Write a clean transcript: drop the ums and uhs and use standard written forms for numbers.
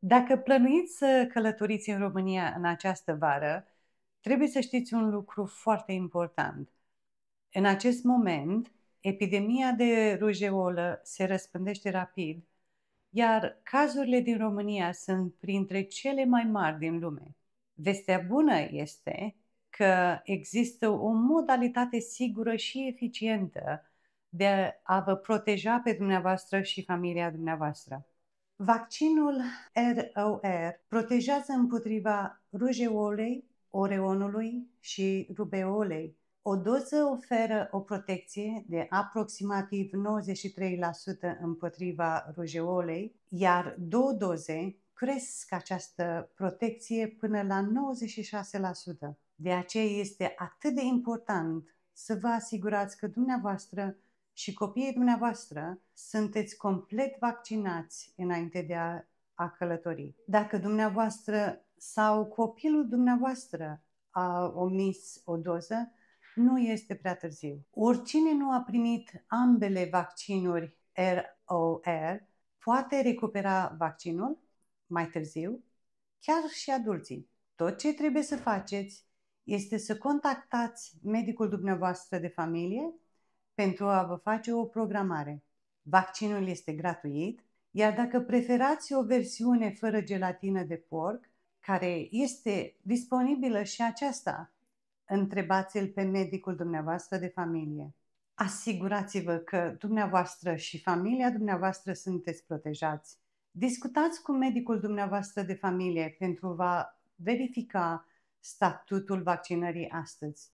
Dacă plănuiți să călătoriți în România în această vară, trebuie să știți un lucru foarte important. În acest moment, epidemia de rujeolă se răspândește rapid, iar cazurile din România sunt printre cele mai mari din lume. Vestea bună este că există o modalitate sigură și eficientă de a vă proteja pe dumneavoastră și familia dumneavoastră. Vaccinul ROR protejează împotriva rujeolei, oreonului și rubeolei. O doză oferă o protecție de aproximativ 93% împotriva rujeolei, iar două doze cresc această protecție până la 96%. De aceea este atât de important să vă asigurați că dumneavoastră și copiii dumneavoastră sunteți complet vaccinați înainte de a călători. Dacă dumneavoastră sau copilul dumneavoastră a omis o doză, nu este prea târziu. Oricine nu a primit ambele vaccinuri ROR poate recupera vaccinul mai târziu, chiar și adulții. Tot ce trebuie să faceți este să contactați medicul dumneavoastră de familie pentru a vă face o programare. Vaccinul este gratuit, iar dacă preferați o versiune fără gelatină de porc, care este disponibilă și aceasta, întrebați-l pe medicul dumneavoastră de familie. Asigurați-vă că dumneavoastră și familia dumneavoastră sunteți protejați. Discutați cu medicul dumneavoastră de familie pentru a verifica statutul vaccinării astăzi.